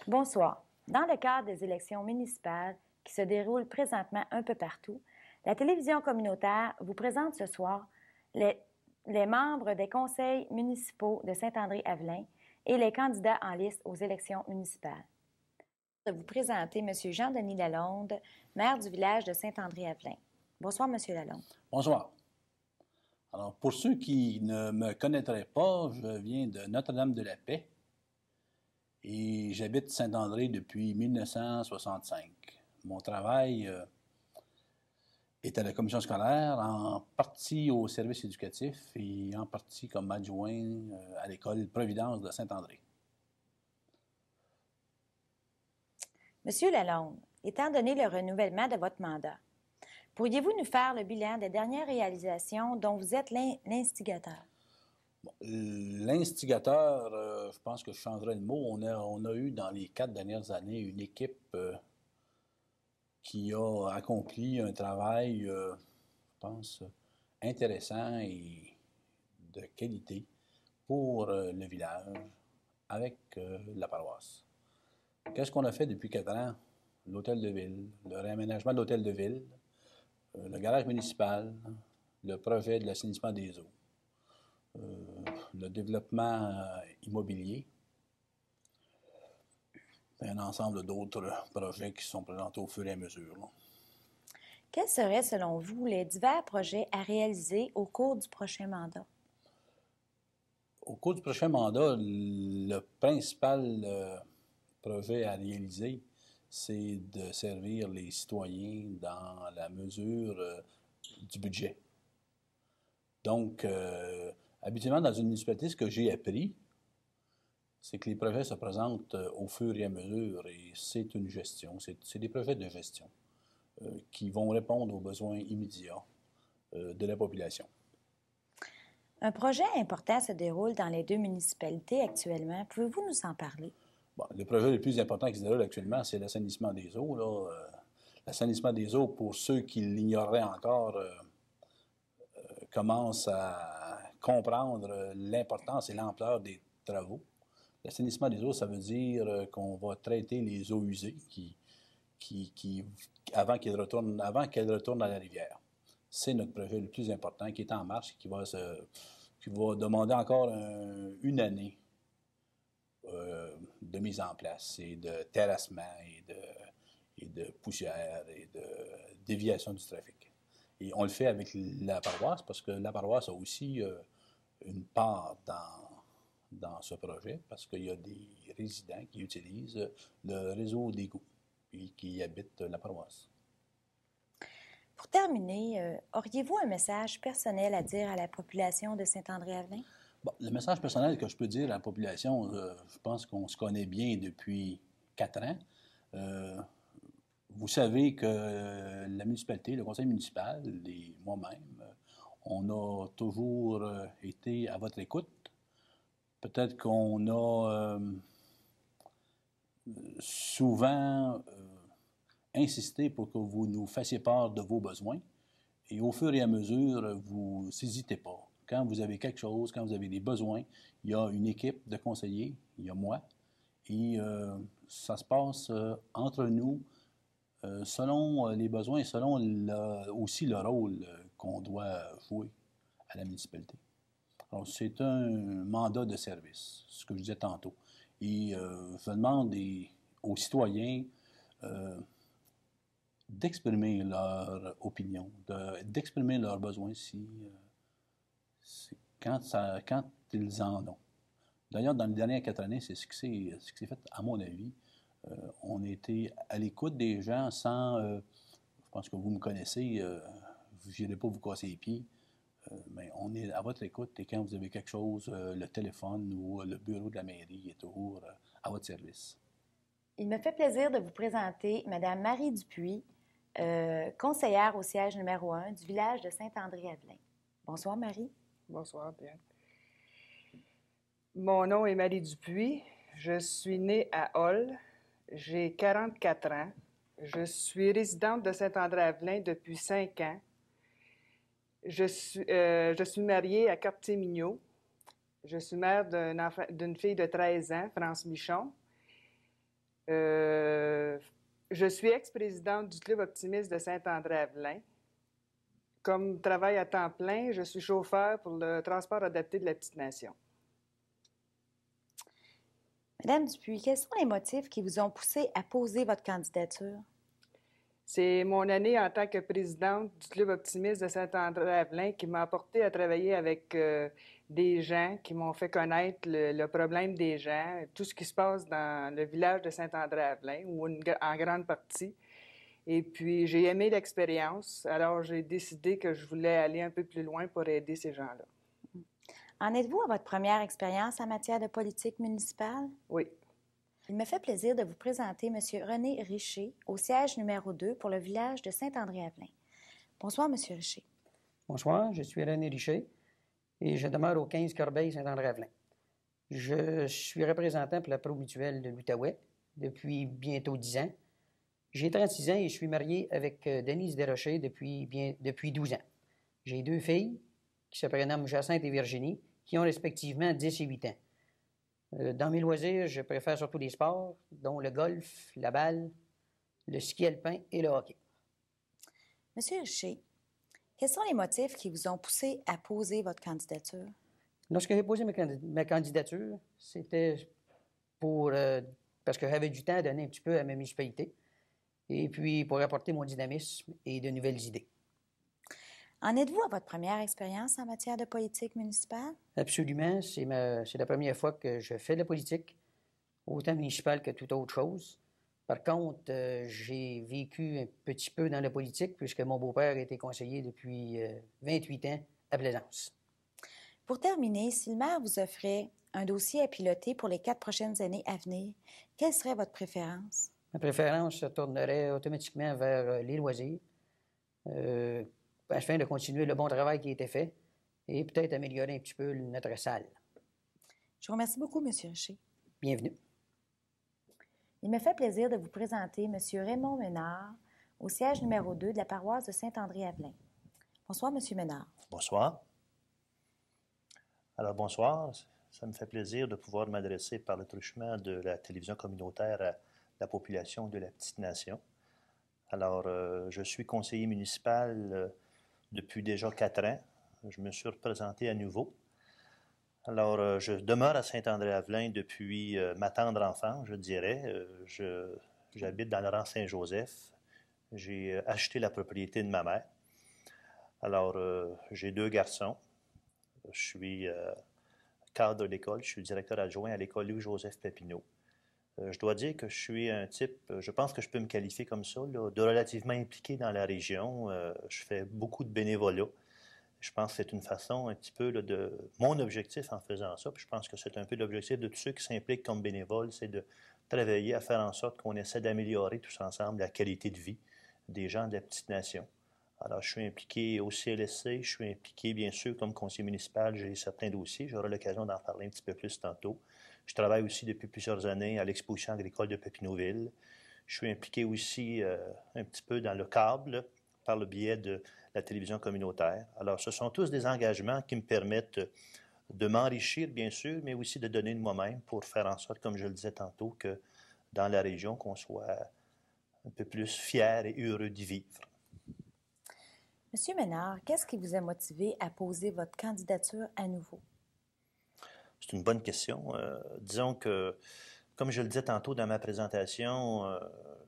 Bonsoir. Dans le cadre des élections municipales qui se déroulent présentement un peu partout, la télévision communautaire vous présente ce soir les, les membres des conseils municipaux de Saint-André-Avelin et les candidats en liste aux élections municipales. Je vais vous présenter M. Jean-Denis Lalonde, maire du village de Saint-André-Avelin. Bonsoir, M. Lalonde. Bonsoir. Alors, pour ceux qui ne me connaîtraient pas, je viens de Notre-Dame-de-la-Paix et j'habite Saint-André depuis 1965. Mon travail est à la commission scolaire, en partie au service éducatif et en partie comme adjoint à l'école Providence de Saint-André. Monsieur Lalonde, étant donné le renouvellement de votre mandat, pourriez-vous nous faire le bilan des dernières réalisations dont vous êtes l'instigateur? Bon, l'instigateur, je pense que je changerais le mot. On a eu dans les 4 dernières années une équipe qui a accompli un travail, je pense, intéressant et de qualité pour le village avec la paroisse. Qu'est-ce qu'on a fait depuis 4 ans? L'hôtel de ville, le réaménagement de l'hôtel de ville, le garage municipal, le projet de l'assainissement des eaux, le développement immobilier, et un ensemble d'autres projets qui sont présentés au fur et à mesure. Là. Quels seraient, selon vous, les divers projets à réaliser au cours du prochain mandat? Au cours du prochain mandat, le principal projet à réaliser, c'est de servir les citoyens dans la mesure du budget. Donc, habituellement, dans une municipalité, ce que j'ai appris, c'est que les projets se présentent au fur et à mesure et c'est une gestion, c'est des projets de gestion qui vont répondre aux besoins immédiats de la population. Un projet important se déroule dans les deux municipalités actuellement. Pouvez-vous nous en parler? Bon, le projet le plus important qui se déroule actuellement, c'est l'assainissement des eaux. L'assainissement des eaux, pour ceux qui l'ignoreraient encore, commencent à comprendre l'importance et l'ampleur des travaux. L'assainissement des eaux, ça veut dire qu'on va traiter les eaux usées avant qu'elles retournent à la rivière. C'est notre projet le plus important qui est en marche et qui va demander encore une année de mise en place et de terrassement et de poussière et de déviation du trafic. Et on le fait avec la paroisse parce que la paroisse a aussi une part dans ce projet parce qu'il y a des résidents qui utilisent le réseau d'égouts et qui habitent la paroisse. Pour terminer, auriez-vous un message personnel à dire à la population de Saint-André-Avelin? Bon, le message personnel que je peux dire à la population, je pense qu'on se connaît bien depuis 4 ans. Vous savez que la municipalité, le conseil municipal et moi-même, on a toujours été à votre écoute. Peut-être qu'on a souvent insisté pour que vous nous fassiez part de vos besoins. Et au fur et à mesure, vous n'hésitez pas. Quand vous avez quelque chose, quand vous avez des besoins, il y a une équipe de conseillers, il y a moi, et ça se passe entre nous selon les besoins et selon aussi le rôle qu'on doit jouer à la municipalité. Alors, c'est un mandat de service, ce que je disais tantôt. Et je demande aux citoyens d'exprimer leur opinion, d'exprimer leurs besoins quand ils en ont. D'ailleurs, dans les dernières 4 années, c'est ce qui s'est fait, à mon avis. On était à l'écoute des gens sans... je pense que vous me connaissez, je n'irai pas vous casser les pieds, mais on est à votre écoute et quand vous avez quelque chose, le téléphone ou le bureau de la mairie est toujours à votre service. Il me fait plaisir de vous présenter Mme Marie Dupuis, conseillère au siège numéro 1 du village de Saint-André-Avelin. Bonsoir, Marie. Bonsoir, bien. Mon nom est Marie Dupuis. Je suis née à Hall. J'ai 44 ans. Je suis résidente de Saint-André-Avelin depuis 5 ans. Je suis mariée à Cartier-Mignot. Je suis mère d'une fille de 13 ans, France Michon. Je suis ex-présidente du Club optimiste de Saint-André-Avelin. Comme travail à temps plein, je suis chauffeur pour le transport adapté de la Petite-Nation. Madame Dupuis, quels sont les motifs qui vous ont poussé à poser votre candidature? C'est mon année en tant que présidente du Club optimiste de Saint-André-Avelin qui m'a apporté à travailler avec des gens qui m'ont fait connaître le problème des gens, tout ce qui se passe dans le village de Saint-André-Avelin, ou en grande partie. Et puis, j'ai aimé l'expérience, alors j'ai décidé que je voulais aller un peu plus loin pour aider ces gens-là. En êtes-vous à votre première expérience en matière de politique municipale? Oui. Il me fait plaisir de vous présenter M. René Richer, au siège numéro 2 pour le village de Saint-André-Avelin. Bonsoir, M. Richer. Bonsoir, je suis René Richer et je demeure au 15 Corbeil-Saint-André-Avelin. Je suis représentant pour la Pro-Mutuelle de l'Outaouais depuis bientôt 10 ans. J'ai 36 ans et je suis marié avec Denise Desrochers depuis 12 ans. J'ai 2 filles qui se prénomment Jacinthe et Virginie, qui ont respectivement 10 et 8 ans. Dans mes loisirs, je préfère surtout les sports, dont le golf, la balle, le ski alpin et le hockey. Monsieur Richer, quels sont les motifs qui vous ont poussé à poser votre candidature? Lorsque j'ai posé ma candidature, c'était parce que j'avais du temps à donner un petit peu à ma municipalité et puis pour apporter mon dynamisme et de nouvelles idées. En êtes-vous à votre première expérience en matière de politique municipale? Absolument. C'est la première fois que je fais de la politique, autant municipale que toute autre chose. Par contre, j'ai vécu un petit peu dans la politique puisque mon beau-père était conseiller depuis 28 ans à Plaisance. Pour terminer, si le maire vous offrait un dossier à piloter pour les 4 prochaines années à venir, quelle serait votre préférence? Ma préférence se tournerait automatiquement vers les loisirs, afin de continuer le bon travail qui a été fait et peut-être améliorer un petit peu notre salle. Je vous remercie beaucoup, M. Richer. Bienvenue. Il me fait plaisir de vous présenter M. Raymond Ménard, au siège numéro 2 de la paroisse de Saint-André-Avelin. Bonsoir, M. Ménard. Bonsoir. Alors, bonsoir. Ça me fait plaisir de pouvoir m'adresser par le truchement de la télévision communautaire à la population de la Petite-Nation. Alors, je suis conseiller municipal depuis déjà 4 ans. Je me suis représenté à nouveau. Alors, je demeure à Saint-André-Avelin depuis ma tendre enfance, je dirais. J'habite dans le rang Saint-Joseph. J'ai acheté la propriété de ma mère. Alors, j'ai 2 garçons. Je suis cadre de l'école. Je suis directeur adjoint à l'école Louis-Joseph Papineau. Je dois dire que je suis un type, je pense que je peux me qualifier comme ça, là, de relativement impliqué dans la région. Je fais beaucoup de bénévolat. Je pense que c'est une façon un petit peu là, de... Mon objectif en faisant ça, puis je pense que c'est un peu l'objectif de tous ceux qui s'impliquent comme bénévoles, c'est de travailler à faire en sorte qu'on essaie d'améliorer tous ensemble la qualité de vie des gens de la Petite-Nation. Alors, je suis impliqué au CLSC, je suis impliqué, bien sûr, comme conseiller municipal, j'ai certains dossiers, j'aurai l'occasion d'en parler un petit peu plus tantôt. Je travaille aussi depuis plusieurs années à l'exposition agricole de Papineauville. Je suis impliqué aussi un petit peu dans le câble par le biais de la télévision communautaire. Alors, ce sont tous des engagements qui me permettent de m'enrichir, bien sûr, mais aussi de donner de moi-même pour faire en sorte, comme je le disais tantôt, que dans la région, qu'on soit un peu plus fiers et heureux d'y vivre. Monsieur Ménard, qu'est-ce qui vous a motivé à poser votre candidature à nouveau? C'est une bonne question. Disons que, comme je le disais tantôt dans ma présentation,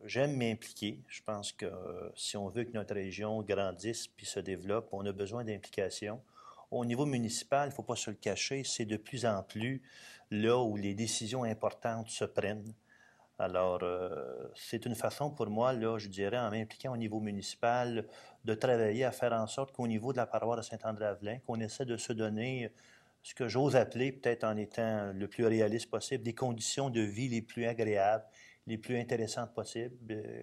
j'aime m'impliquer. Je pense que si on veut que notre région grandisse puis se développe, on a besoin d'implication. Au niveau municipal, il ne faut pas se le cacher, c'est de plus en plus là où les décisions importantes se prennent. Alors, c'est une façon pour moi, là, je dirais, en m'impliquant au niveau municipal, de travailler à faire en sorte qu'au niveau de la paroisse de Saint-André-Avelin, qu'on essaie de se donner ce que j'ose appeler, peut-être en étant le plus réaliste possible, des conditions de vie les plus agréables, les plus intéressantes possibles.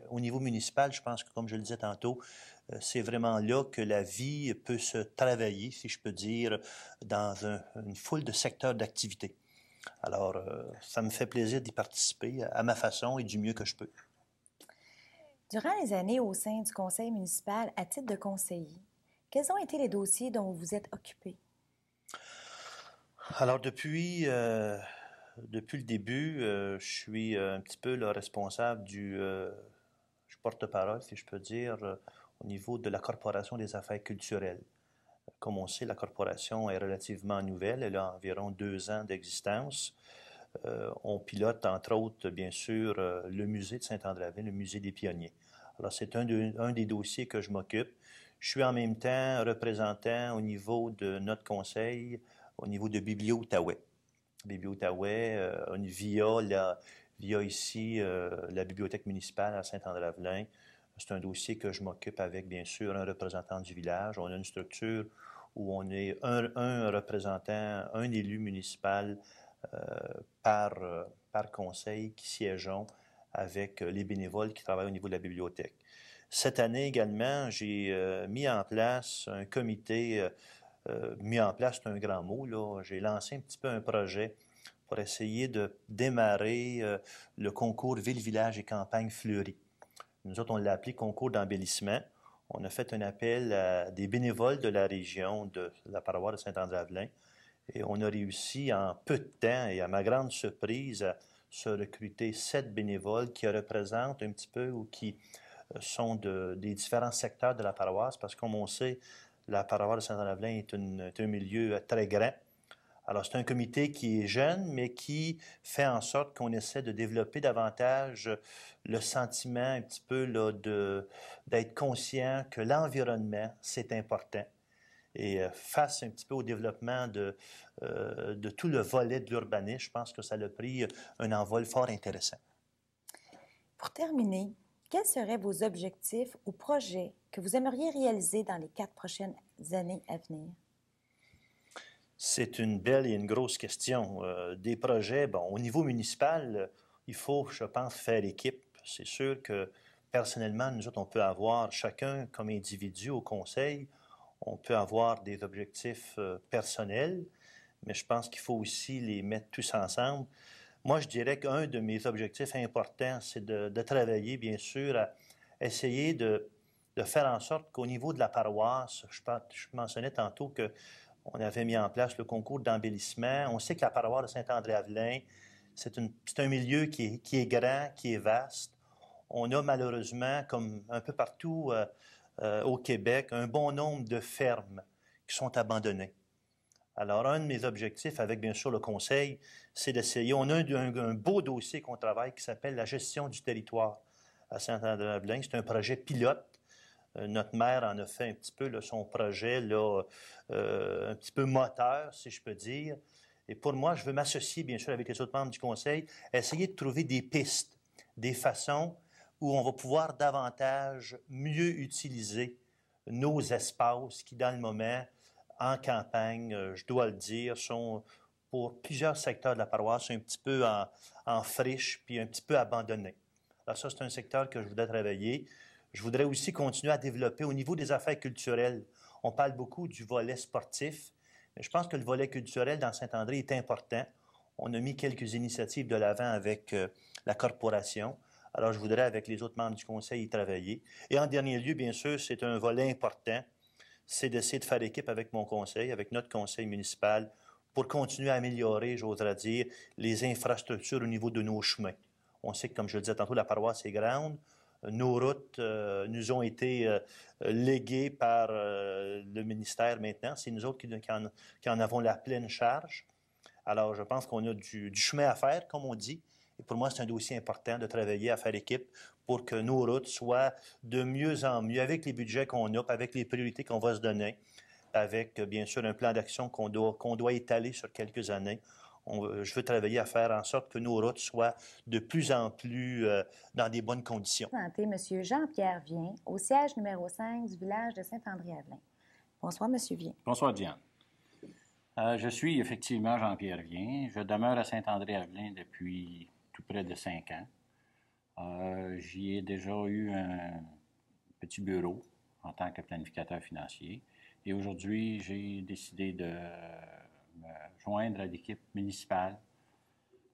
Au niveau municipal, je pense que, comme je le disais tantôt, c'est vraiment là que la vie peut se travailler, si je peux dire, dans une foule de secteurs d'activité. Alors, ça me fait plaisir d'y participer à ma façon et du mieux que je peux. Durant les années au sein du conseil municipal à titre de conseiller, quels ont été les dossiers dont vous vous êtes occupé? Alors, depuis Depuis le début, je suis un petit peu le responsable je suis porte-parole, si je peux dire, au niveau de la Corporation des affaires culturelles. Comme on sait, la corporation est relativement nouvelle, elle a environ 2 ans d'existence. On pilote, entre autres, bien sûr, le musée de Saint-André-à-Velin, le musée des pionniers. Alors, c'est un des dossiers que je m'occupe. Je suis en même temps représentant au niveau de notre conseil, au niveau de Biblio-Outaouais. Biblio-Outaouais, via ici la bibliothèque municipale à Saint-André-à-Velin. C'est un dossier que je m'occupe avec, bien sûr, un représentant du village. On a une structure où on est un représentant, un élu municipal par conseil qui siégeons avec les bénévoles qui travaillent au niveau de la bibliothèque. Cette année également, j'ai mis en place un comité, mis en place, c'est un grand mot, là. J'ai lancé un petit peu un projet pour essayer de démarrer le concours Ville, Village et Campagne fleurie. Nous autres, on l'a appelé concours d'embellissement. On a fait un appel à des bénévoles de la région de la paroisse de Saint-André-à-Velin et on a réussi en peu de temps et à ma grande surprise à se recruter 7 bénévoles qui représentent un petit peu ou qui sont des différents secteurs de la paroisse parce que comme on sait, la paroisse de Saint-André-à-Velin est un milieu très grand. Alors, c'est un comité qui est jeune, mais qui fait en sorte qu'on essaie de développer davantage le sentiment un petit peu là, d'être conscient que l'environnement, c'est important. Et face un petit peu au développement de tout le volet de l'urbanisme, je pense que ça a pris un envol fort intéressant. Pour terminer, quels seraient vos objectifs ou projets que vous aimeriez réaliser dans les 4 prochaines années à venir? C'est une belle et une grosse question. Des projets, bon, au niveau municipal, il faut, je pense, faire équipe. C'est sûr que personnellement, nous autres, on peut avoir chacun comme individu au conseil, on peut avoir des objectifs personnels, mais je pense qu'il faut aussi les mettre tous ensemble. Moi, je dirais qu'un de mes objectifs importants, c'est de travailler, bien sûr, à essayer de faire en sorte qu'au niveau de la paroisse, je mentionnais tantôt que on avait mis en place le concours d'embellissement. On sait que la paroisse de Saint-André-à-Velin, c'est un milieu qui est grand, qui est vaste. On a malheureusement, comme un peu partout au Québec, un bon nombre de fermes qui sont abandonnées. Alors, un de mes objectifs avec, bien sûr, le conseil, c'est d'essayer. On a un beau dossier qu'on travaille qui s'appelle la gestion du territoire à Saint-André-à-Velin. C'est un projet pilote. Notre maire en a fait un petit peu là, son projet, là, un petit peu moteur, si je peux dire. Et pour moi, je veux m'associer, bien sûr, avec les autres membres du conseil, essayer de trouver des pistes, des façons où on va pouvoir davantage mieux utiliser nos espaces qui, dans le moment, en campagne, je dois le dire, sont pour plusieurs secteurs de la paroisse un petit peu en friche puis un petit peu abandonnés. Alors ça, c'est un secteur que je voudrais travailler. Je voudrais aussi continuer à développer au niveau des affaires culturelles. On parle beaucoup du volet sportif, mais je pense que le volet culturel dans Saint-André est important. On a mis quelques initiatives de l'avant avec la corporation. Alors, je voudrais, avec les autres membres du conseil, y travailler. Et en dernier lieu, bien sûr, c'est un volet important, c'est d'essayer de faire équipe avec mon conseil, avec notre conseil municipal, pour continuer à améliorer, j'oserais dire, les infrastructures au niveau de nos chemins. On sait que, comme je le disais tantôt, la paroisse est grande. Nos routes nous ont été léguées par le ministère maintenant. C'est nous autres qui en avons la pleine charge. Alors, je pense qu'on a du chemin à faire, comme on dit. Et pour moi, c'est un dossier important de travailler à faire équipe pour que nos routes soient de mieux en mieux avec les budgets qu'on a, avec les priorités qu'on va se donner, avec, bien sûr, un plan d'action qu'on doit étaler sur quelques années. Je veux travailler à faire en sorte que nos routes soient de plus en plus dans des bonnes conditions. Présenter M. Jean-Pierre Vien, au siège numéro 5 du village de Saint-André-à-Velin. Bonsoir, M. Vien. Bonsoir, Diane. Je suis effectivement Jean-Pierre Vien. Je demeure à Saint-André-à-Velin depuis tout près de 5 ans. J'y ai déjà eu un petit bureau en tant que planificateur financier. Et aujourd'hui, j'ai décidé de me joindre à l'équipe municipale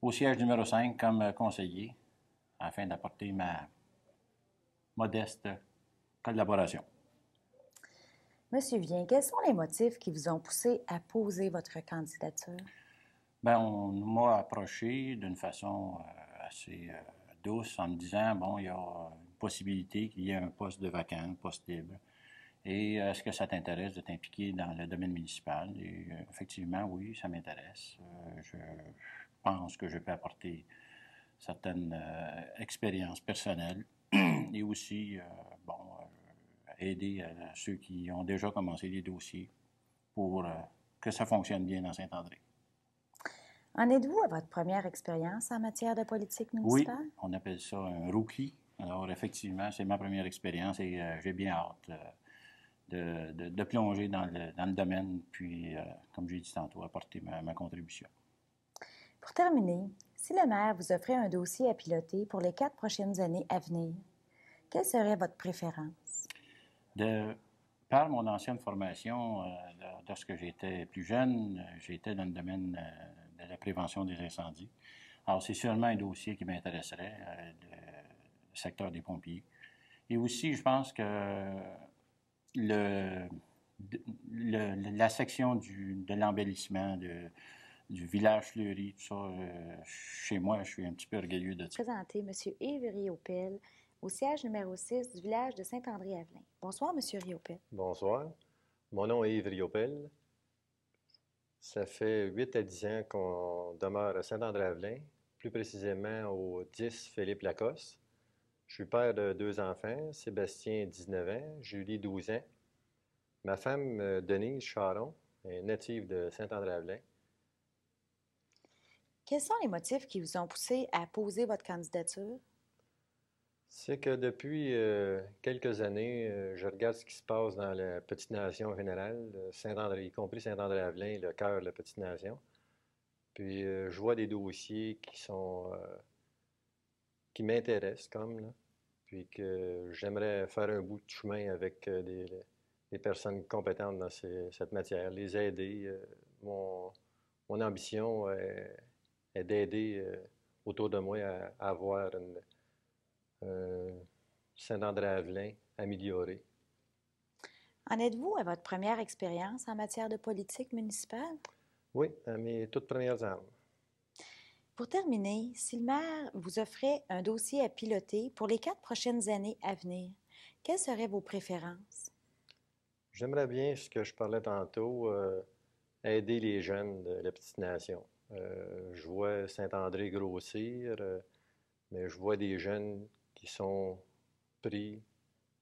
au siège numéro 5 comme conseiller afin d'apporter ma modeste collaboration. Monsieur Vien, quels sont les motifs qui vous ont poussé à poser votre candidature? Bien, on m'a approché d'une façon assez douce en me disant, bon, il y a une possibilité qu'il y ait un poste de vacant, un poste libre. Et est-ce que ça t'intéresse de t'impliquer dans le domaine municipal? Et effectivement, oui, ça m'intéresse. Je pense que je peux apporter certaines expériences personnelles et aussi, bon, aider ceux qui ont déjà commencé les dossiers pour que ça fonctionne bien dans Saint-André. En êtes-vous à votre première expérience en matière de politique Oui, municipale? on appelle ça un rookie. Alors, effectivement, c'est ma première expérience et j'ai bien hâte de plonger dans le domaine, puis, comme j'ai dit tantôt, apporter ma contribution. Pour terminer, si le maire vous offrait un dossier à piloter pour les 4 prochaines années à venir, quelle serait votre préférence? Par mon ancienne formation, lorsque j'étais plus jeune, j'étais dans le domaine de la prévention des incendies. Alors, c'est seulement un dossier qui m'intéresserait, le secteur des pompiers. Et aussi, je pense que la section de l'embellissement, du village fleuri, tout ça, chez moi, je suis un petit peu orgueilleux de ça. Présenter M. Yves Riopel au siège numéro 6 du village de Saint-André-Avelin. Bonsoir, M. Riopel. Bonsoir. Mon nom est Yves Riopel. Ça fait 8 à 10 ans qu'on demeure à Saint-André-Avelin, plus précisément au 10 Philippe-Lacoste. Je suis père de 2 enfants, Sébastien, 19 ans, Julie, 12 ans. Ma femme, Denise Charon, est native de Saint-André-Avelin. Quels sont les motifs qui vous ont poussé à poser votre candidature? C'est que depuis quelques années, je regarde ce qui se passe dans la petite nation générale, Saint-André, y compris Saint-André-Avelin, le cœur de la petite nation. Puis je vois des dossiers qui m'intéressent comme, là, puis que j'aimerais faire un bout de chemin avec des personnes compétentes dans cette matière, les aider. Mon ambition est d'aider autour de moi à avoir Saint-André-Avelin amélioré. En êtes-vous à votre première expérience en matière de politique municipale? Oui, à mes toutes premières armes. Pour terminer, si le maire vous offrait un dossier à piloter pour les 4 prochaines années à venir, quelles seraient vos préférences? J'aimerais bien, ce que je parlais tantôt, aider les jeunes de la petite nation. Je vois Saint-André grossir, mais je vois des jeunes qui sont pris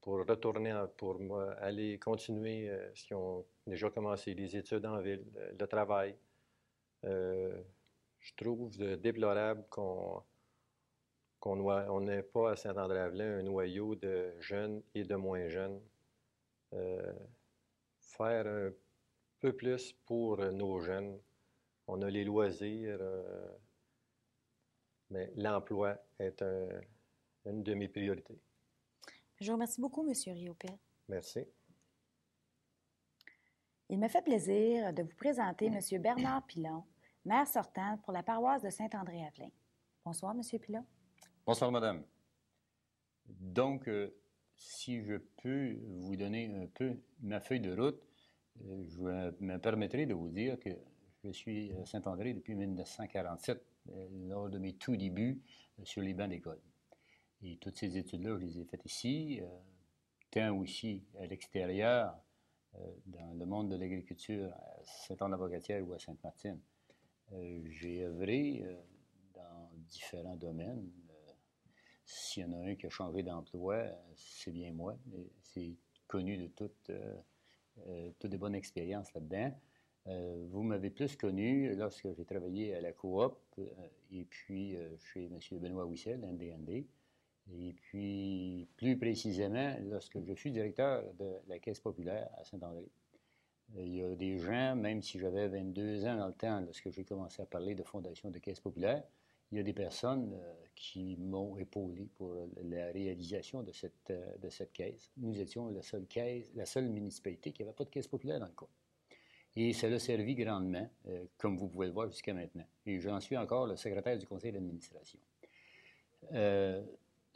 pour retourner, pour aller continuer ce qu'ils ont déjà commencé, les études en ville, le travail. Je trouve déplorable qu'on n'ait pas à Saint-André-Avelin un noyau de jeunes et de moins jeunes. Faire un peu plus pour nos jeunes. On a les loisirs, mais l'emploi est une de mes priorités. Je vous remercie beaucoup, M. Riopel. Merci. Il me fait plaisir de vous présenter M. Bernard Pilon, maire sortant pour la paroisse de Saint-André-Avelin. Bonsoir, M. Pilon. Bonsoir, madame. Donc, si je peux vous donner un peu ma feuille de route, je me permettrai de vous dire que je suis à Saint-André depuis 1947, lors de mes tout débuts sur les bancs d'école. Et toutes ces études-là, je les ai faites ici, tant aussi à l'extérieur, dans le monde de l'agriculture, à Saint-Anne-la-Bocatière ou à Sainte-Martine. J'ai œuvré dans différents domaines. S'il y en a un qui a changé d'emploi, c'est bien moi. C'est connu de toutes des bonnes expériences là-dedans. Vous m'avez plus connu lorsque j'ai travaillé à la coop et puis chez M. Benoît Wissel, NDND. Et puis, plus précisément, lorsque je suis directeur de la Caisse populaire à Saint-André. Il y a des gens, même si j'avais 22 ans dans le temps, lorsque j'ai commencé à parler de fondation de Caisse populaire, il y a des personnes qui m'ont épaulé pour la réalisation de cette caisse. Nous étions la seule municipalité qui n'avait pas de caisse populaire dans le coin. Et ça l'a servi grandement, comme vous pouvez le voir jusqu'à maintenant. Et j'en suis encore le secrétaire du conseil d'administration.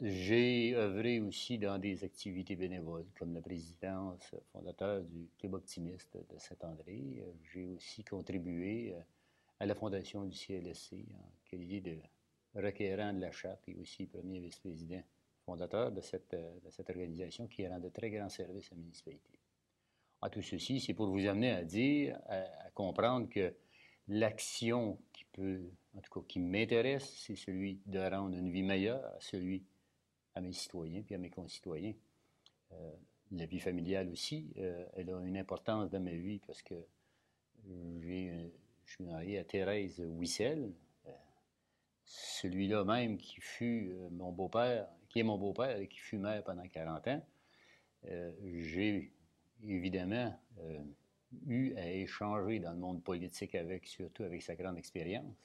J'ai œuvré aussi dans des activités bénévoles, comme la présidence fondateur du Club optimiste de Saint-André. J'ai aussi contribué à la fondation du CLSC en qualité de requérant de la charte et aussi premier vice-président fondateur de cette organisation qui rend de très grands services à la municipalité. En tout ceci, c'est pour vous amener à dire, à comprendre que l'action qui peut, en tout cas qui m'intéresse, c'est celui de rendre une vie meilleure à mes citoyens puis à mes concitoyens. La vie familiale aussi, elle a une importance dans ma vie parce que je suis marié à Thérèse Wissel, celui-là même qui fut mon beau-père, qui est mon beau-père et qui fut maire pendant 40 ans. J'ai évidemment eu à échanger dans le monde politique avec, surtout avec sa grande expérience.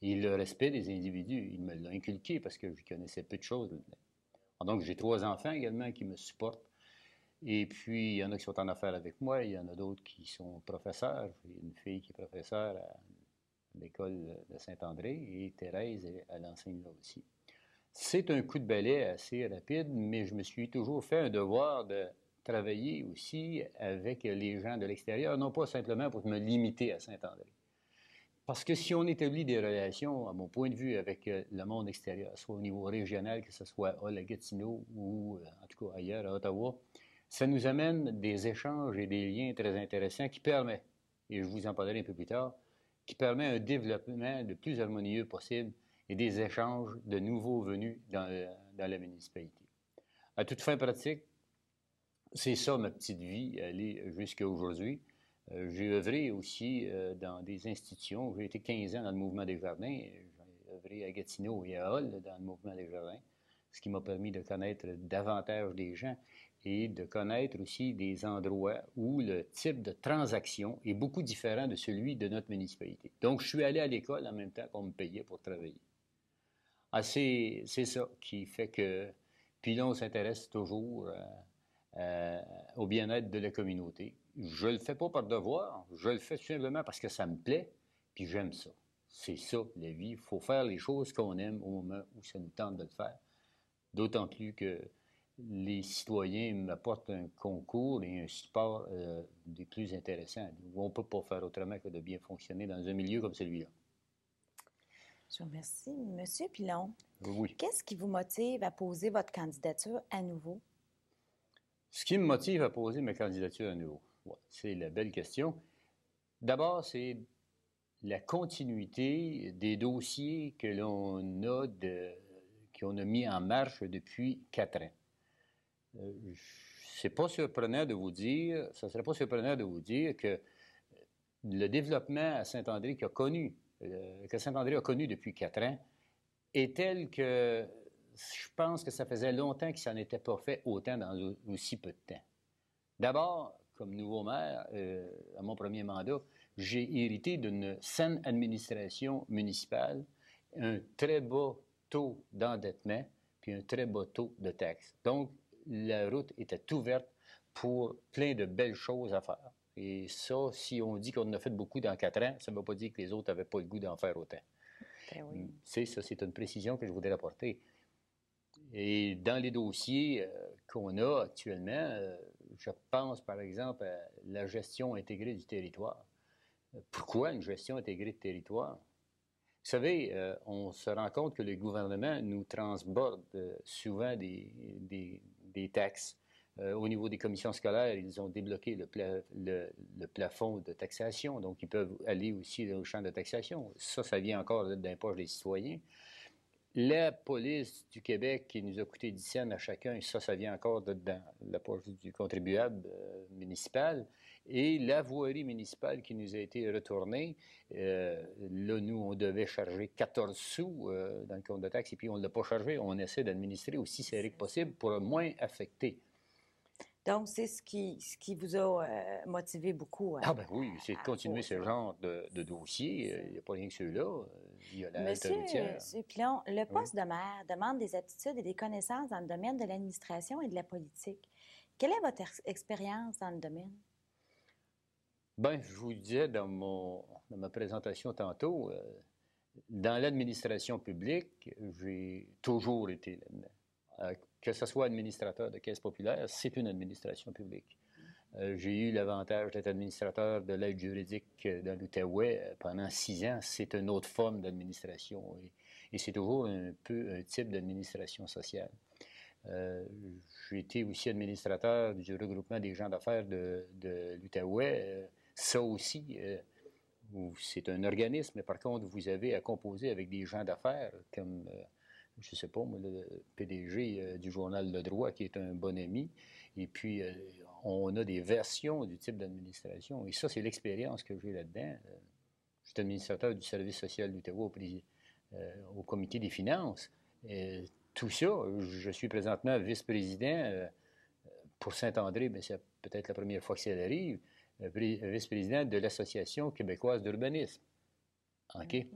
Et le respect des individus, il me l'a inculqué parce que je connaissais peu de choses là-dedans. Donc, j'ai 3 enfants également qui me supportent. Et puis, il y en a qui sont en affaires avec moi, il y en a d'autres qui sont professeurs. J'ai une fille qui est professeure à l'école de Saint-André et Thérèse, elle enseigne là aussi. C'est un coup de balai assez rapide, mais je me suis toujours fait un devoir de travailler aussi avec les gens de l'extérieur, non pas simplement pour me limiter à Saint-André. Parce que si on établit des relations, à mon point de vue, avec le monde extérieur, soit au niveau régional, que ce soit à Gatineau ou en tout cas ailleurs, à Ottawa, ça nous amène des échanges et des liens très intéressants qui permettent, et je vous en parlerai un peu plus tard, qui permet un développement le plus harmonieux possible et des échanges de nouveaux venus dans la municipalité. À toute fin pratique, c'est ça ma petite vie, elle est jusqu'à aujourd'hui. J'ai œuvré aussi dans des institutions. J'ai été 15 ans dans le Mouvement des Jardins. J'ai œuvré à Gatineau et à Hull dans le Mouvement des Jardins, ce qui m'a permis de connaître davantage des gens et de connaître aussi des endroits où le type de transaction est beaucoup différent de celui de notre municipalité. Donc, je suis allé à l'école en même temps qu'on me payait pour travailler. Ah, c'est ça qui fait que Pilon s'intéresse toujours au bien-être de la communauté. Je le fais pas par devoir, je le fais tout simplement parce que ça me plaît, puis j'aime ça. C'est ça, la vie. Il faut faire les choses qu'on aime au moment où ça nous tente de le faire. D'autant plus que les citoyens m'apportent un concours et un support des plus intéressants. On ne peut pas faire autrement que de bien fonctionner dans un milieu comme celui-là. Je vous remercie. Monsieur Pilon, oui. Qu'est-ce qui vous motive à poser votre candidature à nouveau? Ce qui me motive à poser ma candidature à nouveau, c'est la belle question. D'abord, c'est la continuité des dossiers que l'on a qu'on a mis en marche depuis 4 ans. C'est pas surprenant de vous dire, ça serait pas surprenant de vous dire que le développement à Saint-André que Saint-André a connu depuis 4 ans est tel que je pense que ça faisait longtemps qu'il s'en était pas fait autant dans aussi peu de temps. D'abord, comme nouveau maire, à mon premier mandat, j'ai hérité d'une saine administration municipale, un très bas taux d'endettement, puis un très bas taux de taxes. Donc, la route était ouverte pour plein de belles choses à faire. Et ça, si on dit qu'on en a fait beaucoup dans 4 ans, ça ne veut pas dire que les autres n'avaient pas le goût d'en faire autant. Ben oui. Ça, c'est une précision que je voudrais apporter. Et dans les dossiers qu'on a actuellement, je pense par exemple à la gestion intégrée du territoire. Pourquoi une gestion intégrée du territoire? Vous savez, on se rend compte que le gouvernement nous transborde souvent des taxes. Au niveau des commissions scolaires, ils ont débloqué le plafond de taxation, donc ils peuvent aller aussi au champ de taxation. Ça vient encore d'un poche des citoyens. La police du Québec qui nous a coûté 10 cents à chacun, ça vient encore dans la poche du contribuable municipal. Et la voirie municipale qui nous a été retournée, là, nous, on devait charger 14 sous dans le compte de taxes, et puis on ne l'a pas chargé. On essaie d'administrer aussi serré que possible pour moins affecter. Donc, c'est ce qui vous a motivé beaucoup. Ah ben oui, c'est de continuer ce genre de dossier. Il n'y a pas rien que ceux-là. Il y a la halte routière. Monsieur Pilon, le poste de maire demande des aptitudes et des connaissances dans le domaine de l'administration et de la politique. Quelle est votre expérience dans le domaine? Bien, je vous disais dans ma présentation tantôt, dans l'administration publique, j'ai toujours été là-dedans. Que ce soit administrateur de caisse populaire, c'est une administration publique. J'ai eu l'avantage d'être administrateur de l'aide juridique dans l'Outaouais pendant 6 ans. C'est une autre forme d'administration et c'est toujours un peu un type d'administration sociale. J'ai été aussi administrateur du regroupement des gens d'affaires de l'Outaouais. Ça aussi, c'est un organisme, mais par contre, vous avez à composer avec des gens d'affaires comme, je ne sais pas, moi, le PDG du journal Le Droit, qui est un bon ami. Et puis, on a des versions du type d'administration. Et ça, c'est l'expérience que j'ai là-dedans. Je suis administrateur du service social d'Outaouais au comité des finances. Tout ça, je suis présentement vice-président pour Saint-André, mais c'est peut-être la première fois que ça arrive, vice-président de l'Association québécoise d'urbanisme. OK?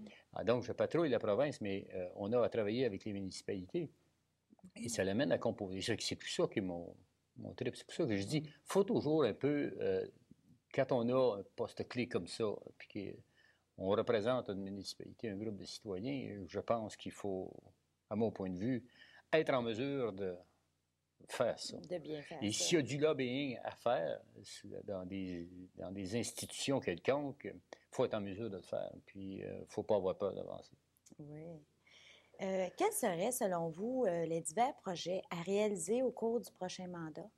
Donc, je patrouille la province, mais on a à travailler avec les municipalités. Et ça l'amène à composer. C'est tout ça qui est mon trip. C'est pour ça que je dis, il faut toujours un peu, quand on a un poste clé comme ça, puis qu'on représente une municipalité, un groupe de citoyens, je pense qu'il faut, à mon point de vue, être en mesure de faire ça. De bien faire Et ça. s'il y a du lobbying à faire dans des institutions quelconques, il faut être en mesure de le faire. Puis, il ne faut pas avoir peur d'avancer. Oui. Quels seraient, selon vous, les divers projets à réaliser au cours du prochain mandat?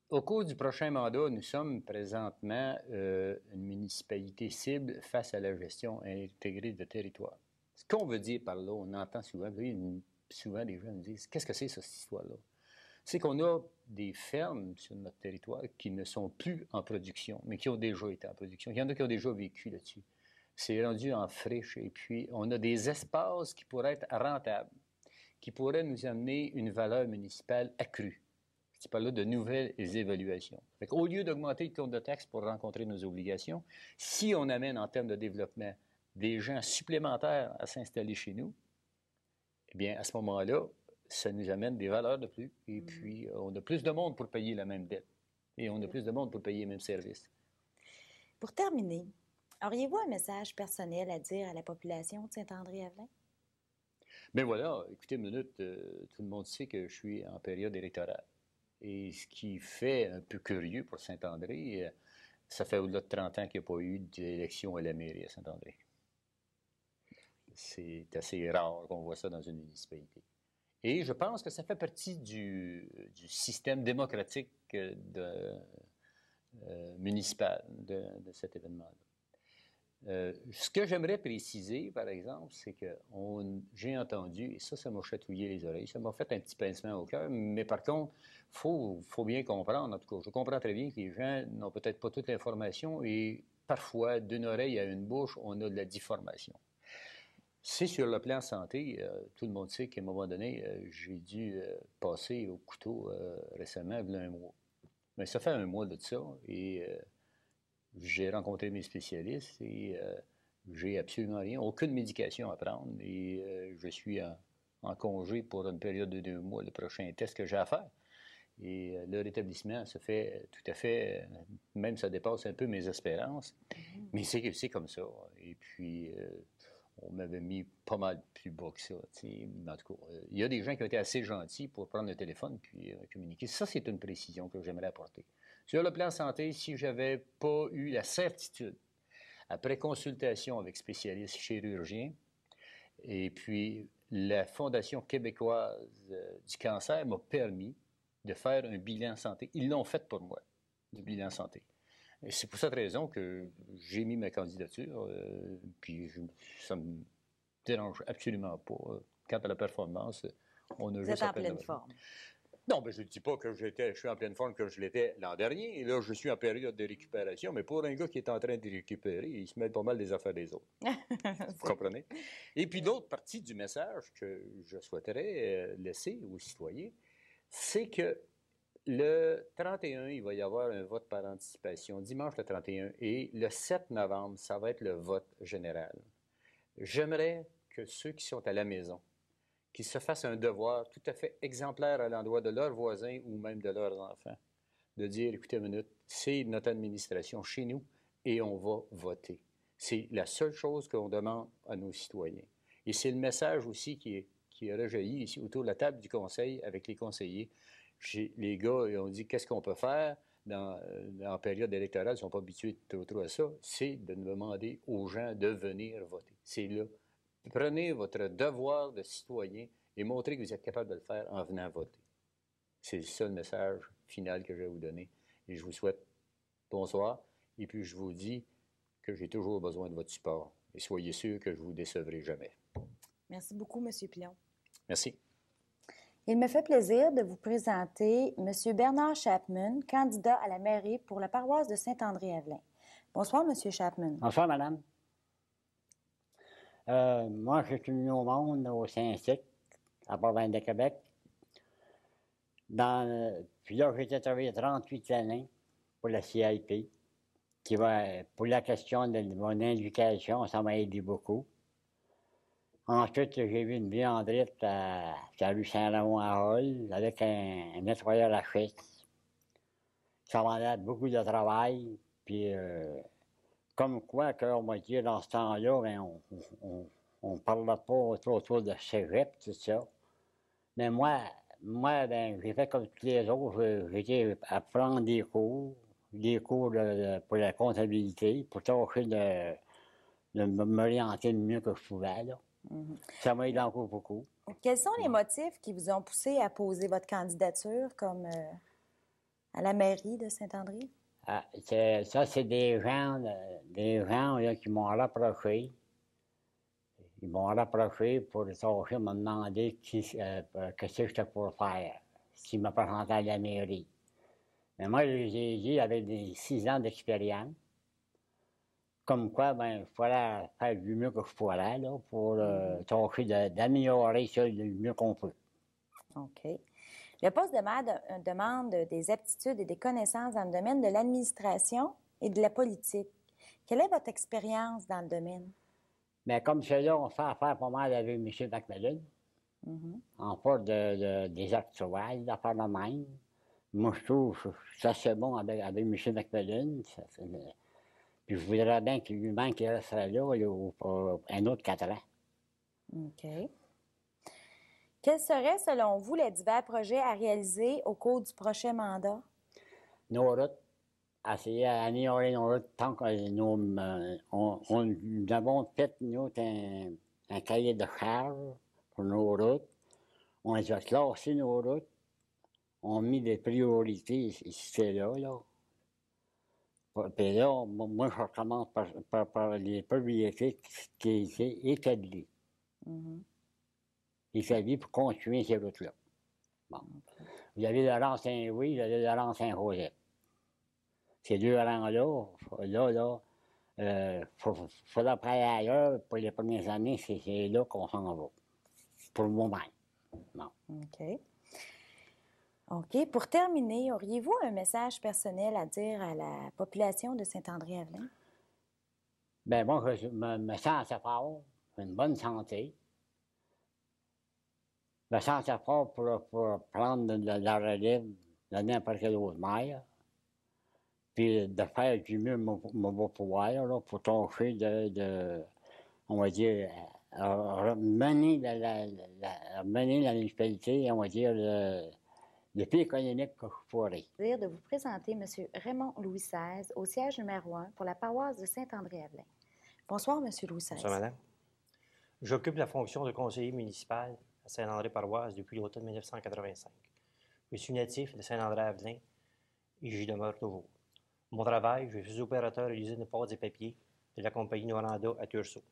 Au cours du prochain mandat, nous sommes présentement une municipalité cible face à la gestion intégrée de territoire. Ce qu'on veut dire par là, on entend souvent, souvent des gens nous disent « Qu'est-ce que c'est, ça, cette histoire-là? » C'est qu'on a des fermes sur notre territoire qui ne sont plus en production, mais qui ont déjà été en production. Il y en a qui ont déjà vécu là-dessus. C'est rendu en friche. Et puis, on a des espaces qui pourraient être rentables, qui pourraient nous amener une valeur municipale accrue. Je parle là de nouvelles évaluations. Au lieu d'augmenter le compte de taxes pour rencontrer nos obligations, si on amène en termes de développement des gens supplémentaires à s'installer chez nous, eh bien, à ce moment-là, ça nous amène des valeurs de plus. Et puis, on a plus de monde pour payer la même dette. Et on a plus de monde pour payer les mêmes services. Pour terminer, auriez-vous un message personnel à dire à la population de Saint-André-Avelin? Bien voilà, écoutez une minute, tout le monde sait que je suis en période électorale. Et ce qui fait un peu curieux pour Saint-André, ça fait au-delà de 30 ans qu'il n'y a pas eu d'élection à la mairie à Saint-André. C'est assez rare qu'on voit ça dans une municipalité. Et je pense que ça fait partie du système démocratique municipal de cet événement-là. Ce que j'aimerais préciser, par exemple, c'est que j'ai entendu, et ça m'a chatouillé les oreilles, ça m'a fait un petit pincement au cœur, mais par contre, il faut bien comprendre, en tout cas, je comprends très bien que les gens n'ont peut-être pas toute l'information et parfois, d'une oreille à une bouche, on a de la difformation. C'est sur le plan santé, tout le monde sait qu'à un moment donné, j'ai dû passer au couteau récemment, il y a un mois. Mais ça fait un mois de ça et j'ai rencontré mes spécialistes et j'ai absolument rien, aucune médication à prendre et je suis en congé pour une période de 2 mois, le prochain test que j'ai à faire. Et le rétablissement se fait tout à fait, même ça dépasse un peu mes espérances, mais c'est comme ça. Et puis, on m'avait mis pas mal plus bas que ça. En tout cas, il y a des gens qui ont été assez gentils pour prendre le téléphone puis communiquer. Ça, c'est une précision que j'aimerais apporter. Sur le plan santé, si je n'avais pas eu la certitude, après consultation avec spécialistes chirurgiens, et puis la Fondation québécoise du cancer m'a permis de faire un bilan santé. Ils l'ont fait pour moi, du bilan santé. Et c'est pour cette raison que j'ai mis ma candidature, puis ça me dérange absolument pas. Quant à la performance, on a Vous juste êtes en pleine forme. Non, mais je ne dis pas que je suis en pleine forme comme je l'étais l'an dernier. Et là, je suis en période de récupération. Mais pour un gars qui est en train de récupérer, il se mêle pas mal des affaires des autres. Vous comprenez? Et puis l'autre partie du message que je souhaiterais laisser aux citoyens, c'est que le 31, il va y avoir un vote par anticipation, dimanche le 31. Et le 7 novembre, ça va être le vote général. J'aimerais que ceux qui sont à la maison, qu'ils se fassent un devoir tout à fait exemplaire à l'endroit de leurs voisins ou même de leurs enfants, de dire, écoutez une minute, c'est notre administration chez nous et on va voter. C'est la seule chose qu'on demande à nos citoyens. Et c'est le message aussi qui est rejailli ici autour de la table du conseil avec les conseillers. Les gars, ils ont dit, qu'est-ce qu'on peut faire en période électorale? Ils ne sont pas habitués trop à ça. C'est de demander aux gens de venir voter. C'est là. Prenez votre devoir de citoyen et montrez que vous êtes capable de le faire en venant voter. C'est ça le message final que je vais vous donner. Et je vous souhaite bonsoir. Et puis, je vous dis que j'ai toujours besoin de votre support. Et soyez sûrs que je ne vous décevrai jamais. Merci beaucoup, M. Pilon. Merci. Il me fait plaisir de vous présenter M. Bernard Chapman, candidat à la mairie pour la paroisse de Saint-André-Avelin. Bonsoir, M. Chapman. Bonsoir, madame. Moi, je suis venu au monde au Saint-Cyc, à province de Québec. Puis là, j'ai travaillé 38 années pour la CIP, pour la question de mon éducation, ça m'a aidé beaucoup. Ensuite, j'ai vu une viandrite à la rue Saint-Ramon à Hall avec un nettoyeur à chiste. Ça m'a donné beaucoup de travail. Puis, comme quoi, on va dire, dans ce temps-là, ben, on ne parlait pas autour de cégep, tout ça. Mais moi ben, j'ai fait comme tous les autres. J'ai été à prendre des cours pour la comptabilité, pour tâcher de m'orienter le mieux que je pouvais, là. Mm-hmm. Ça m'a aidé encore beaucoup. Quels sont les motifs qui vous ont poussé à poser votre candidature comme à la mairie de Saint-André? Ah, c'est des gens là, qui m'ont rapproché. Ils m'ont rapproché pour tâcher me demander qu'est-ce que j'étais pour faire s'ils me présentaient à la mairie. Mais moi, j'ai dit, avec 6 ans d'expérience, comme quoi, ben, il fallait faire du mieux que je pourrais, là, pour tâcher d'améliorer ça le mieux qu'on peut. OK. Le poste de maire demande des aptitudes et des connaissances dans le domaine de l'administration et de la politique. Quelle est votre expérience dans le domaine? Bien, comme cela, on fait affaire pas mal avec M. McMillan. On parle des actuels, d'affaires de même. Moi, je trouve que c'est assez bon avec M. McMillan. Puis je voudrais bien qu'il resterait là pour un autre 4 ans. OK. Quels seraient, selon vous, les divers projets à réaliser au cours du prochain mandat? Nos routes. Essayer d'améliorer nos routes tant que nous avons fait, nous, un cahier de charges pour nos routes. On les a classées, nos routes. On a mis des priorités ici et là. Puis là, moi, je recommence par les priorités qui étaient établies. Établies pour continuer ces routes-là. Bon. Vous avez le rang Saint-Louis, vous avez le rang Saint-Joseph. Ces 2 rangs-là, il faudra aller ailleurs. Pour les premières années, c'est là qu'on s'en va. Pour le moment. Bon. OK. OK. Pour terminer, auriez-vous un message personnel à dire à la population de Saint-André-Avelin? Bien, moi, je me sens assez fort, une bonne santé. Je me sens assez fort pour prendre la relève de n'importe quel autre maire. Puis de faire du mieux mon pouvoir, là, pour tâcher on va dire, mener la municipalité, on va dire, le plus économique que je pourrais. De vous présenter M. Raymond Louis XVI au siège numéro 1 pour la paroisse de Saint-André-Avelin. Bonsoir, M. Louis XVI. Bonsoir, madame. J'occupe la fonction de conseiller municipal à Saint-André-Paroisse depuis l'automne 1985. Je suis natif de Saint-André-Avelin et j'y demeure toujours. Mon travail, je suis opérateur à l'usine de pâtes et papiers de la compagnie Noranda à Tursault.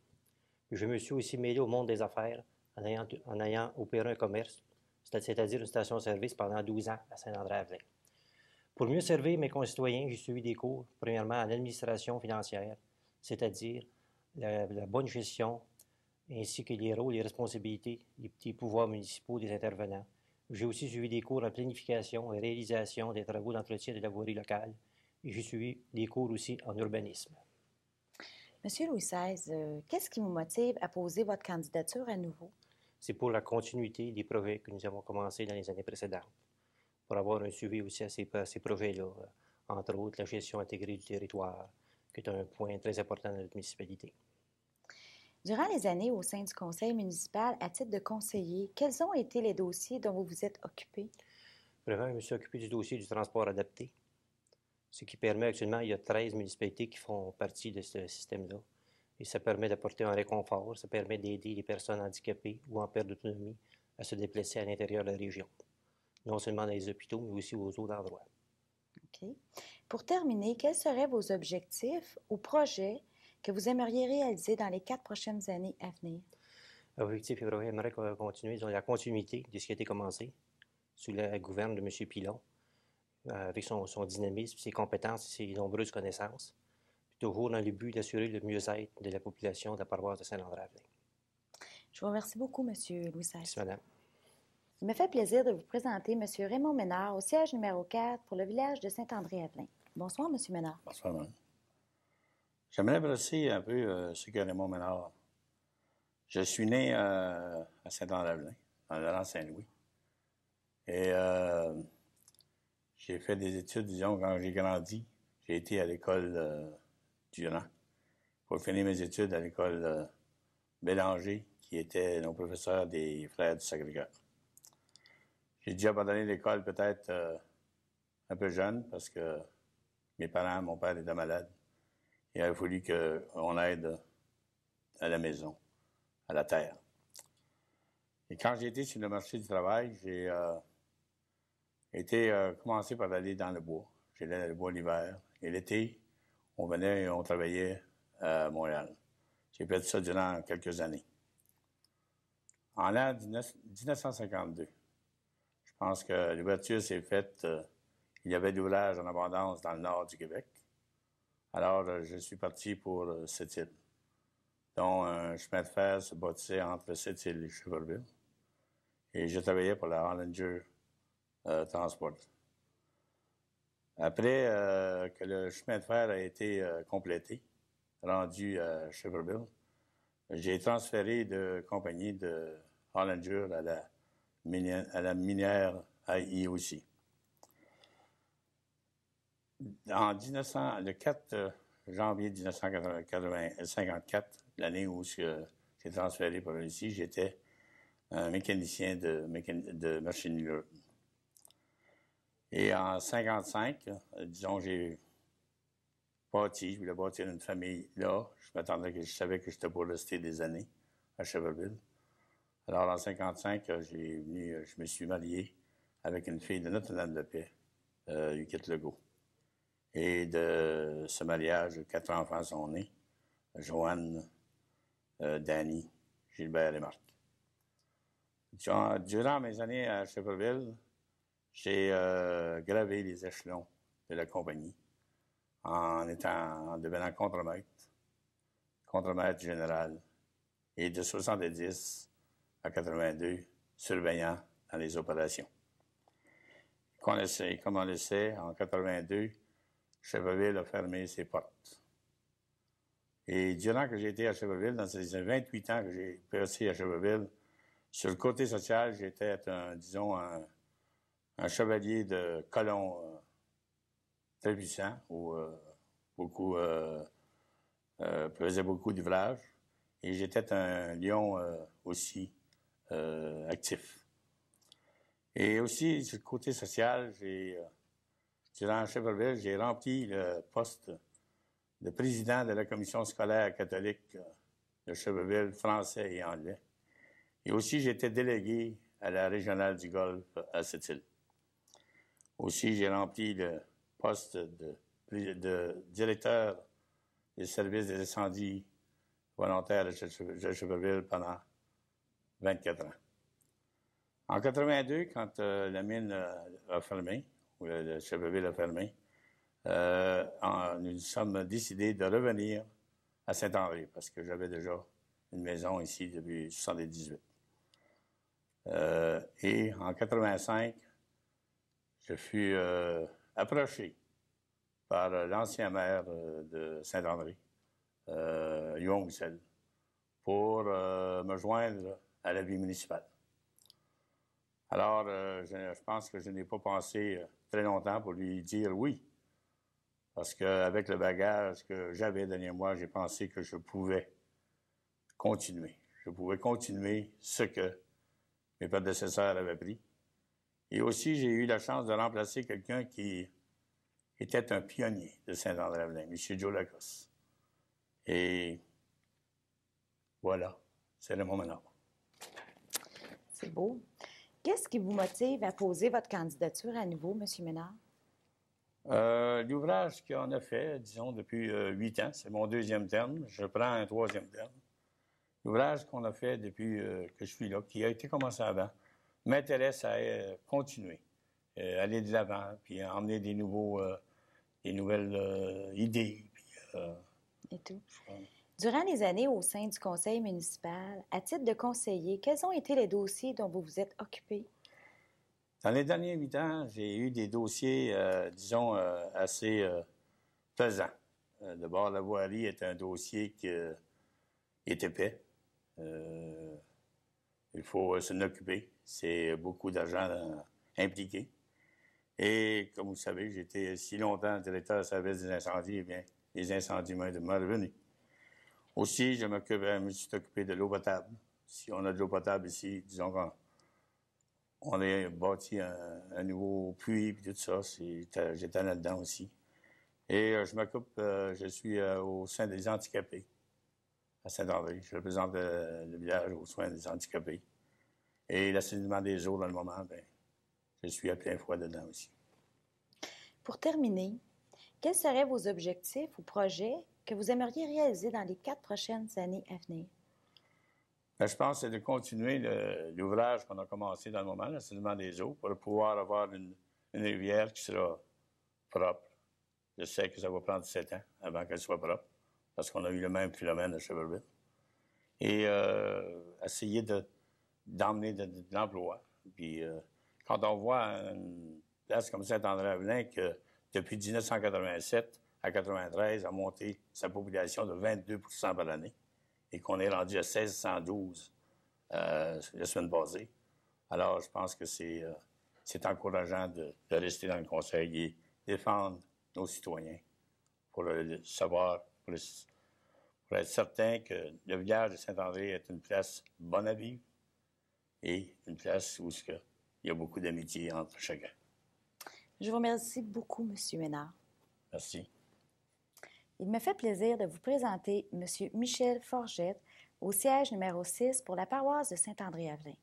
Je me suis aussi mêlé au monde des affaires en ayant opéré un commerce, c'est-à-dire une station-service pendant 12 ans à Saint-André-Avelin. Pour mieux servir mes concitoyens, j'ai suivi des cours, premièrement en administration financière, c'est-à-dire la bonne gestion, ainsi que les rôles et responsabilités des petits pouvoirs municipaux des intervenants. J'ai aussi suivi des cours en planification et réalisation des travaux d'entretien de la voirie locale. Et j'ai suivi des cours aussi en urbanisme. Monsieur Louis XVI, qu'est-ce qui vous motive à poser votre candidature à nouveau? C'est pour la continuité des projets que nous avons commencés dans les années précédentes, pour avoir un suivi aussi à ces projets-là, entre autres la gestion intégrée du territoire, qui est un point très important dans notre municipalité. Durant les années au sein du conseil municipal, à titre de conseiller, quels ont été les dossiers dont vous vous êtes occupé? Premièrement, je me suis occupé du dossier du transport adapté, ce qui permet actuellement, il y a 13 municipalités qui font partie de ce système-là. Et ça permet d'apporter un réconfort, ça permet d'aider les personnes handicapées ou en perte d'autonomie à se déplacer à l'intérieur de la région, non seulement dans les hôpitaux, mais aussi aux autres endroits. OK. Pour terminer, quels seraient vos objectifs ou projets que vous aimeriez réaliser dans les 4 prochaines années à venir? L'objectif, j'aimerais continuer dans la continuité de ce qui a été commencé sous la gouverne de M. Pilon, avec son dynamisme, ses compétences et ses nombreuses connaissances, puis toujours dans le but d'assurer le mieux-être de la population de la paroisse de Saint-André-Avelin. Je vous remercie beaucoup, M. Louis-XVI. Merci, madame. Il me fait plaisir de vous présenter M. Raymond Ménard au siège numéro 4 pour le village de Saint-André-Avelin. Bonsoir, M. Ménard. Bonsoir, madame. J'aimerais brosser un peu ce qu'est Raymond Ménard. Je suis né à Saint-André-Avelin, dans le Laurent-Saint-Louis. Et j'ai fait des études, disons, quand j'ai grandi. J'ai été à l'école Durand pour finir mes études à l'école Bélanger, qui était nos professeurs des Frères du Sacré-Cœur. J'ai dû abandonner l'école peut-être un peu jeune parce que mes parents, mon père était malade. Il a fallu qu'on aide à la maison, à la terre. Et quand j'ai été sur le marché du travail, j'ai commencé par aller dans le bois. J'allais dans le bois l'hiver. Et l'été, on venait et on travaillait à Montréal. J'ai fait ça durant quelques années. En l'an 1952, je pense que l'ouverture s'est faite, il y avait d'ouvrages en abondance dans le nord du Québec. Alors, je suis parti pour Sept-Îles, dont un chemin de fer se bâtissait entre Sept-Îles et Schefferville. Et je travaillais pour la Hollinger Transport. Après que le chemin de fer a été complété, rendu à Schefferville, j'ai transféré de compagnie de Hollinger à la minière IEOC. Le 4 janvier 1954, l'année où j'ai transféré pour ici, j'étais un mécanicien de machineur. Et en 1955, disons, je voulais bâtir une famille là. Je savais que j'étais pour rester des années à Schefferville. Alors, en 1955, je me suis marié avec une fille de Notre-Dame-de-Paix, Huguette Legault. Et de ce mariage, 4 enfants sont nés. Joanne, Danny, Gilbert et Marc. Durant mes années à Schefferville, j'ai gravé les échelons de la compagnie en devenant contremaître général, et de 70 à 82, surveillant dans les opérations. Comme on le sait, en 82, Schefferville a fermé ses portes. Et durant que j'ai été à Schefferville, dans ces 28 ans que j'ai passé à Schefferville, sur le côté social, j'étais, un chevalier de colon très puissant, où faisait beaucoup d'ouvrages. Et j'étais un lion aussi actif. Et aussi, sur le côté social, durant Schefferville, j'ai rempli le poste de président de la commission scolaire catholique de Schefferville, français et anglais. Et aussi, j'étais délégué à la régionale du Golfe à Sept-Îles. Aussi, j'ai rempli le poste de directeur des services des incendies volontaires de Schefferville pendant 24 ans. En 82, quand la mine a fermé, ou le Schefferville a fermé, nous sommes décidés de revenir à Saint-André, parce que j'avais déjà une maison ici depuis 1978. Et en 85, je fus approché par l'ancien maire de Saint-André, Yvon Wissel, pour me joindre à la vie municipale. Alors, je pense que je n'ai pas pensé très longtemps pour lui dire oui, parce qu'avec le bagage que j'avais derrière moi, j'ai pensé que je pouvais continuer. Je pouvais continuer ce que mes prédécesseurs avaient pris. Et aussi, j'ai eu la chance de remplacer quelqu'un qui était un pionnier de Saint-André-Avelin, M. Joe Lacoste. Et voilà, c'est le moment là. C'est beau. Qu'est-ce qui vous motive à poser votre candidature à nouveau, M. Ménard? L'ouvrage qu'on a fait, disons, depuis 8 ans, c'est mon 2e terme. Je prends un 3e terme. L'ouvrage qu'on a fait depuis que je suis là, qui a été commencé avant, m'intéresse à continuer, aller de l'avant, puis emmener des nouvelles idées. Puis, Et tout. Durant les années au sein du conseil municipal, à titre de conseiller, quels ont été les dossiers dont vous vous êtes occupé? Dans les derniers 8 ans, j'ai eu des dossiers, disons, assez pesants. D'abord, la voirie est un dossier qui est épais. Il faut s'en occuper. C'est beaucoup d'argent impliqué. Et comme vous savez, j'ai été si longtemps directeur de service des incendies, eh bien, les incendies m'ont revenu. Aussi, je me suis occupé de l'eau potable. Si on a de l'eau potable ici, disons qu'on a bâti un nouveau puits et tout ça, j'étais là-dedans aussi. Et je suis au sein des handicapés à Saint-André. Je représente le village aux soins des handicapés. Et l'assainissement des eaux, dans le moment, bien, je suis à plein fouet dedans aussi. Pour terminer, quels seraient vos objectifs ou projets que vous aimeriez réaliser dans les 4 prochaines années à venir? Bien, je pense que c'est de continuer l'ouvrage qu'on a commencé dans le moment, l'assainissement des eaux, pour pouvoir avoir une rivière qui sera propre. Je sais que ça va prendre 7 ans avant qu'elle soit propre, parce qu'on a eu le même phénomène à Cheverville. Et essayer d'emmener de l'emploi. Puis quand on voit une place comme Saint-André-Avelin que depuis 1987 à 1993 a monté sa population de 22 % par année et qu'on est rendu à 1612 la semaine passée, alors je pense que c'est encourageant de rester dans le conseil et défendre nos citoyens pour le savoir, pour être certain que le village de Saint-André est une place bonne à vivre et une place où il y a beaucoup d'amitié entre chacun. Je vous remercie beaucoup, M. Ménard. Merci. Il me fait plaisir de vous présenter M. Michel Forgette au siège numéro 6 pour la paroisse de Saint-André-Avelin.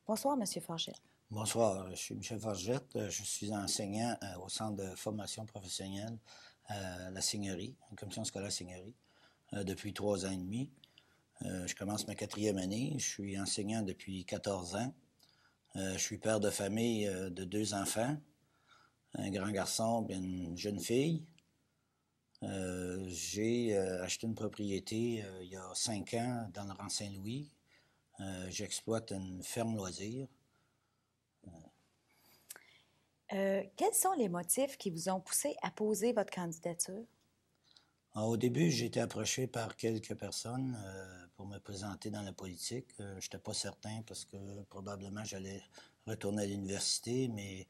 Bonsoir, M. Forgette. Bonsoir, je suis Michel Forgette. Je suis enseignant au Centre de formation professionnelle à la Seigneurie, la commission scolaire Seigneurie, depuis 3 ans et demi. Je commence ma 4e année. Je suis enseignant depuis 14 ans. Je suis père de famille de 2 enfants, un grand garçon et une jeune fille. J'ai acheté une propriété il y a 5 ans dans le rang Saint-Louis. J'exploite une ferme loisir. Quels sont les motifs qui vous ont poussé à poser votre candidature? Au début, j'ai été approché par quelques personnes pour me présenter dans la politique. Je n'étais pas certain parce que probablement j'allais retourner à l'université, mais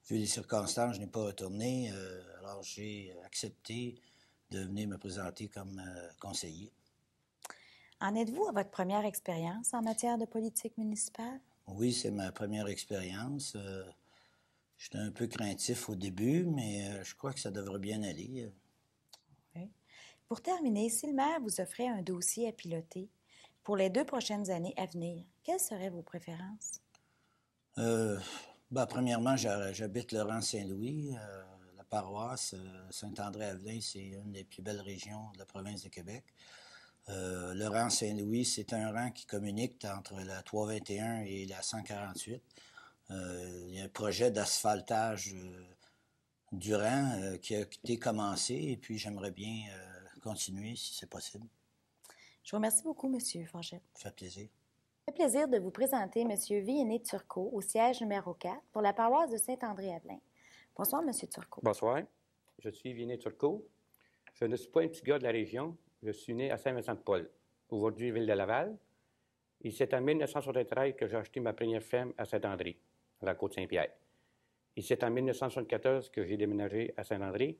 vu les circonstances, je n'ai pas retourné. Alors j'ai accepté de venir me présenter comme conseiller. En êtes-vous à votre première expérience en matière de politique municipale? Oui, c'est ma première expérience. J'étais un peu craintif au début, mais je crois que ça devrait bien aller. Oui. Pour terminer, si le maire vous offrait un dossier à piloter pour les 2 prochaines années à venir, quelles seraient vos préférences? Premièrement, j'habite le rang Saint-Louis. La paroisse Saint-André-Avelin, c'est une des plus belles régions de la province de Québec. Le rang Saint-Louis, c'est un rang qui communique entre la 321 et la 148. Il y a un projet d'asphaltage du rang qui a été commencé et puis j'aimerais bien continuer si c'est possible. Je vous remercie beaucoup, M. Forgette. Ça fait plaisir. Ça fait plaisir de vous présenter M. Villeneuve-Turcot au siège numéro 4 pour la paroisse de Saint-André-Avelin. Bonsoir, M. Turcot. Bonsoir. Je suis Villeneuve-Turcot. Je ne suis pas un petit gars de la région. Je suis né à Saint-Vincent-de-Paul, aujourd'hui ville de Laval. Et c'est en 1973 que j'ai acheté ma première ferme à Saint-André, à la Côte-Saint-Pierre. Et c'est en 1974 que j'ai déménagé à Saint-André.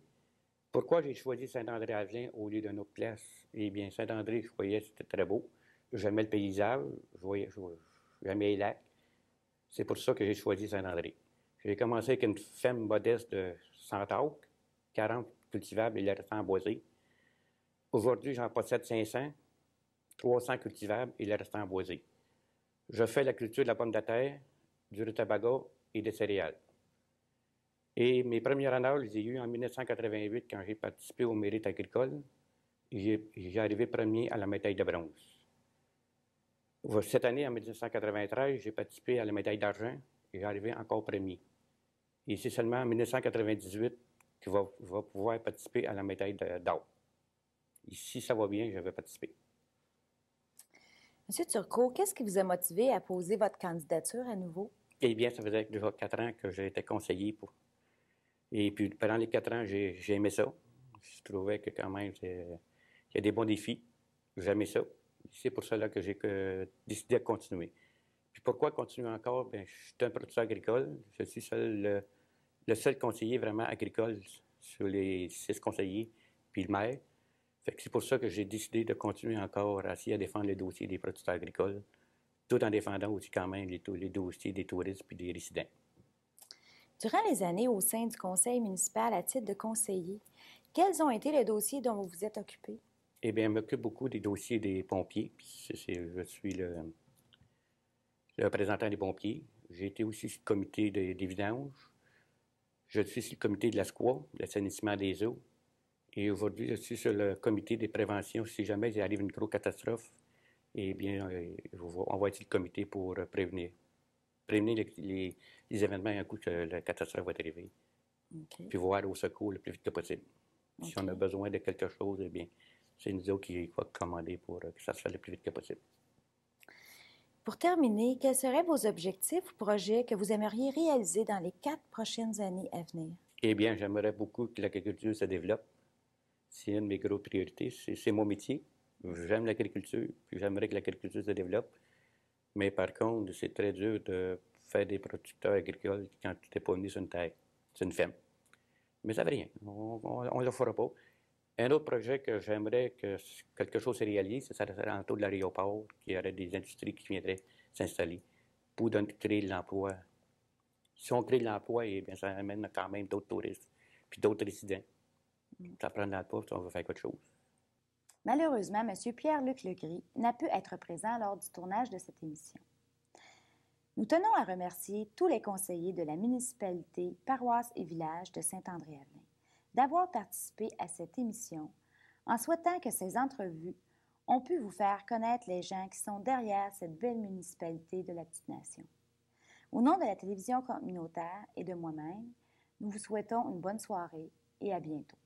Pourquoi j'ai choisi Saint-André-Avelin au lieu d'une autre place? Eh bien, Saint-André, je voyais, c'était très beau. J'aimais le paysage, j'aimais les lacs. C'est pour ça que j'ai choisi Saint-André. J'ai commencé avec une ferme modeste de 100 acres, 40 cultivables et le restant boisé. Aujourd'hui, j'en possède 500, 300 cultivables et le restant boisé. Je fais la culture de la pomme de terre, du rutabaga et des céréales. Et mes premiers honneurs, je les ai eus en 1988 quand j'ai participé au mérite agricole. J'ai arrivé premier à la médaille de bronze. Cette année, en 1993, j'ai participé à la médaille d'argent et j'ai arrivé encore premier. Et c'est seulement en 1998 que je vais pouvoir participer à la médaille d'or. Et si ça va bien, je vais participer. Monsieur Turcot, qu'est-ce qui vous a motivé à poser votre candidature à nouveau? Eh bien, ça faisait déjà 4 ans que j'ai été conseiller. Et puis, pendant les 4 ans, j'ai aimé ça. Je trouvais que quand même, il y a des bons défis. J'aimais ça. C'est pour cela que j'ai décidé de continuer. Puis pourquoi continuer encore? Bien, je suis un producteur agricole. Je suis le seul conseiller vraiment agricole sur les 6 conseillers, puis le maire. C'est pour ça que j'ai décidé de continuer encore à essayer à défendre les dossiers des producteurs agricoles, tout en défendant aussi quand même les dossiers des touristes et des résidents. Durant les années au sein du conseil municipal à titre de conseiller, quels ont été les dossiers dont vous vous êtes occupé? Eh bien, je m'occupe beaucoup des dossiers des pompiers. Je suis le représentant des pompiers. J'ai été aussi sur le comité des vidanges. Je suis sur le comité de la SQUA, de l'assainissement des eaux. Et aujourd'hui, je suis sur le comité des préventions. Si jamais il arrive une grosse catastrophe, eh bien, on va être sur le comité pour prévenir les événements à un coup que la catastrophe va arriver. Okay. Puis voir au secours le plus vite que possible. Okay. Si on a besoin de quelque chose, eh bien, c'est nous autres qui va commander pour que ça se fasse le plus vite que possible. Pour terminer, quels seraient vos objectifs ou projets que vous aimeriez réaliser dans les 4 prochaines années à venir? Eh bien, j'aimerais beaucoup que l'agriculture se développe. C'est une de mes grosses priorités. C'est mon métier. J'aime l'agriculture, puis j'aimerais que l'agriculture se développe. Mais par contre, c'est très dur de faire des producteurs agricoles quand tu n'es pas venu sur une terre. C'est une ferme. Mais ça ne veut rien. On ne le fera pas. Un autre projet que j'aimerais que quelque chose se réalise, ça serait autour de l'aéroport, qu'il y aurait des industries qui viendraient s'installer pour créer de l'emploi. Si on crée de l'emploi, eh bien, ça amène quand même d'autres touristes puis d'autres résidents. Ça prend de l'emploi, on va faire quelque chose. Malheureusement, M. Pierre-Luc Legris n'a pu être présent lors du tournage de cette émission. Nous tenons à remercier tous les conseillers de la municipalité, paroisse et village de Saint-André-Avelin d'avoir participé à cette émission en souhaitant que ces entrevues ont pu vous faire connaître les gens qui sont derrière cette belle municipalité de la Petite-Nation. Au nom de la télévision communautaire et de moi-même, nous vous souhaitons une bonne soirée et à bientôt.